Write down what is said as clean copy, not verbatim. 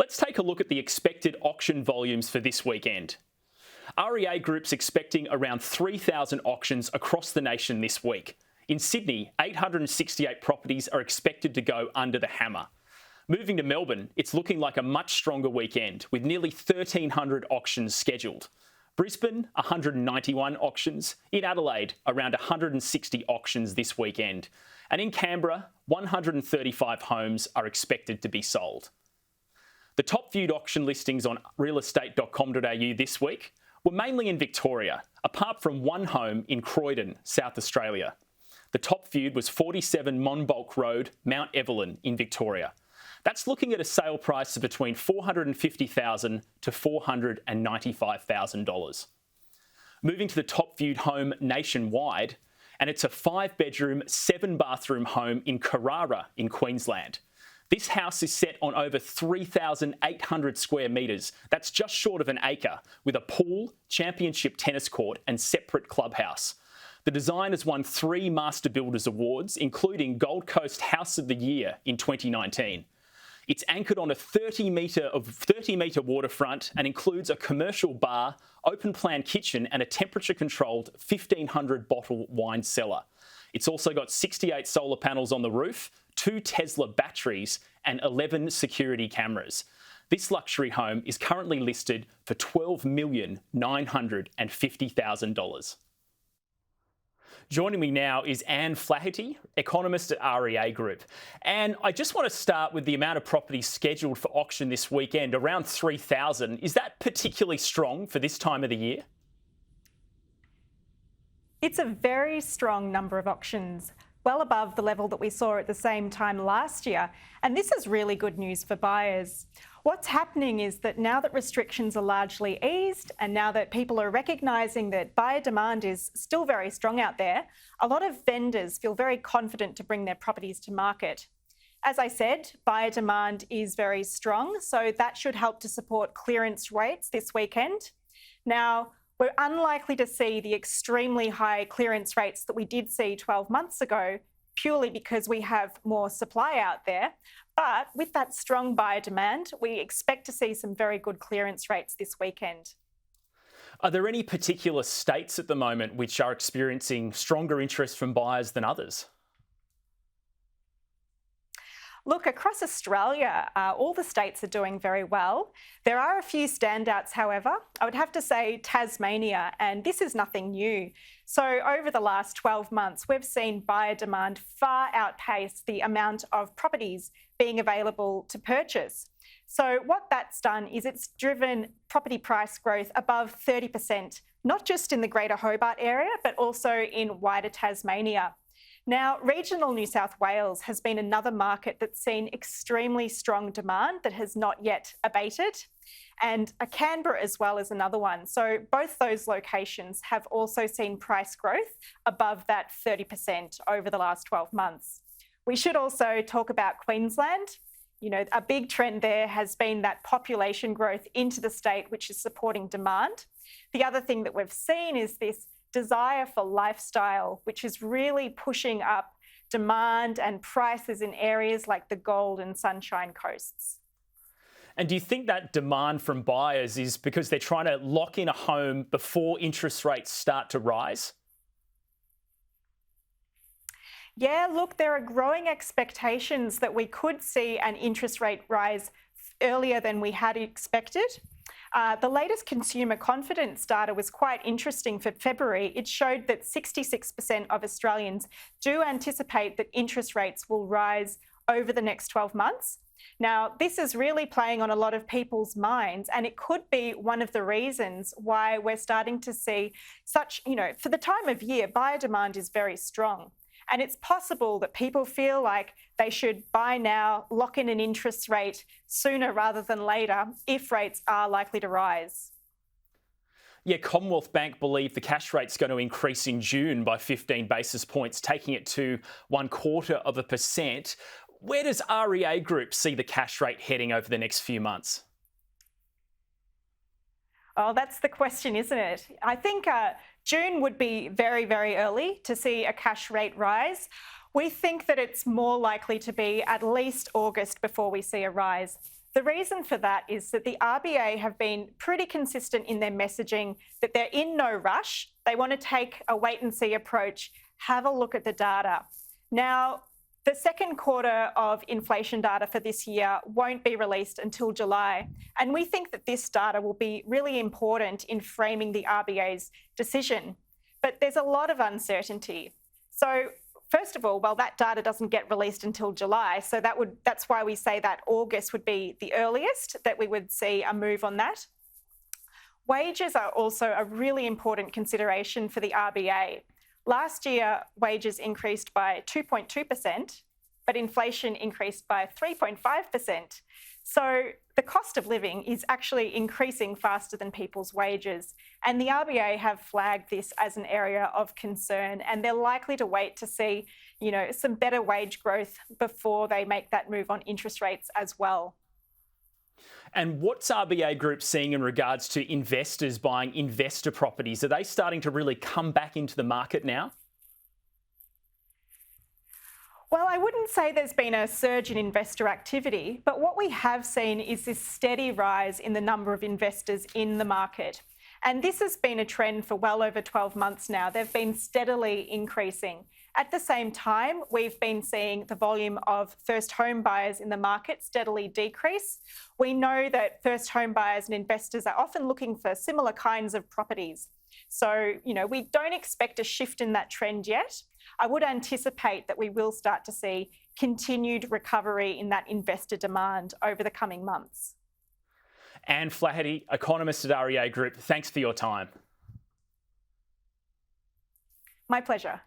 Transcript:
Let's take a look at the expected auction volumes for this weekend. REA Group's expecting around 3,000 auctions across the nation this week. In Sydney, 868 properties are expected to go under the hammer. Moving to Melbourne, it's looking like a much stronger weekend, with nearly 1,300 auctions scheduled. Brisbane, 191 auctions. In Adelaide, around 160 auctions this weekend. And in Canberra, 135 homes are expected to be sold. The top viewed auction listings on realestate.com.au this week were mainly in Victoria, apart from one home in Croydon, South Australia. The top viewed was 47 Monbulk Road, Mount Evelyn in Victoria. That's looking at a sale price of between $450,000 to $495,000. Moving to the top viewed home nationwide, and it's a 5-bedroom, 7-bathroom home in Carrara in Queensland. This house is set on over 3,800 square metres. That's just short of an acre, with a pool, championship tennis court and separate clubhouse. The design has won 3 Master Builders Awards, including Gold Coast House of the Year in 2019. It's anchored on a 30-metre waterfront and includes a commercial bar, open-plan kitchen and a temperature-controlled 1,500-bottle wine cellar. It's also got 68 solar panels on the roof, 2 Tesla batteries and 11 security cameras. This luxury home is currently listed for $12,950,000. Joining me now is Anne Flaherty, economist at REA Group. Anne, I just want to start with the amount of properties scheduled for auction this weekend, around 3,000. Is that particularly strong for this time of the year? It's a very strong number of auctions, well above the level that we saw at the same time last year. And this is really good news for buyers. What's happening is that now that restrictions are largely eased and now that people are recognising that buyer demand is still very strong out there, a lot of vendors feel very confident to bring their properties to market. As I said, buyer demand is very strong, so that should help to support clearance rates this weekend. Now, we're unlikely to see the extremely high clearance rates that we did see 12 months ago, purely because we have more supply out there. But with that strong buyer demand, we expect to see some very good clearance rates this weekend. Are there any particular states at the moment which are experiencing stronger interest from buyers than others? Look, across Australia, all the states are doing very well. There are a few standouts, however. I would have to say Tasmania, and this is nothing new. So over the last 12 months, we've seen buyer demand far outpace the amount of properties being available to purchase. So what that's done is it's driven property price growth above 30%, not just in the Greater Hobart area, but also in wider Tasmania. Now, regional New South Wales has been another market that's seen extremely strong demand that has not yet abated, and Canberra as well is another one. So both those locations have also seen price growth above that 30% over the last 12 months. We should also talk about Queensland. You know, a big trend there has been that population growth into the state, which is supporting demand. The other thing that we've seen is this desire for lifestyle, which is really pushing up demand and prices in areas like the Gold and Sunshine Coasts. And do you think that demand from buyers is because they're trying to lock in a home before interest rates start to rise? Yeah, look, there are growing expectations that we could see an interest rate rise earlier than we had expected. The latest consumer confidence data was quite interesting for February. It showed that 66% of Australians do anticipate that interest rates will rise over the next 12 months. Now, this is really playing on a lot of people's minds, and it could be one of the reasons why we're starting to see such, for the time of year, buyer demand is very strong. And it's possible that people feel like they should buy now, lock in an interest rate sooner rather than later if rates are likely to rise. Yeah, Commonwealth Bank believe the cash rate's going to increase in June by 15 basis points, taking it to 0.25%. Where does REA Group see the cash rate heading over the next few months? Oh, that's the question, isn't it? I think June would be very, very early to see a cash rate rise. We think that it's more likely to be at least August before we see a rise. The reason for that is that the RBA have been pretty consistent in their messaging that they're in no rush. They want to take a wait and see approach, have a look at the data. Now, the second quarter of inflation data for this year won't be released until July, and we think that this data will be really important in framing the RBA's decision. But there's a lot of uncertainty. So first of all, well, that data doesn't get released until July, so that's why we say that August would be the earliest that we would see a move on that. Wages are also a really important consideration for the RBA. Last year, wages increased by 2.2%, but inflation increased by 3.5%. So the cost of living is actually increasing faster than people's wages. And the RBA have flagged this as an area of concern, and they're likely to wait to see, some better wage growth before they make that move on interest rates as well. And what's REA Group seeing in regards to investors buying investor properties? Are they starting to really come back into the market now? Well, I wouldn't say there's been a surge in investor activity, but what we have seen is this steady rise in the number of investors in the market. And this has been a trend for well over 12 months now. They've been steadily increasing. At the same time, we've been seeing the volume of first home buyers in the market steadily decrease. We know that first home buyers and investors are often looking for similar kinds of properties. So, we don't expect a shift in that trend yet. I would anticipate that we will start to see continued recovery in that investor demand over the coming months. Anne Flaherty, economist at REA Group, thanks for your time. My pleasure.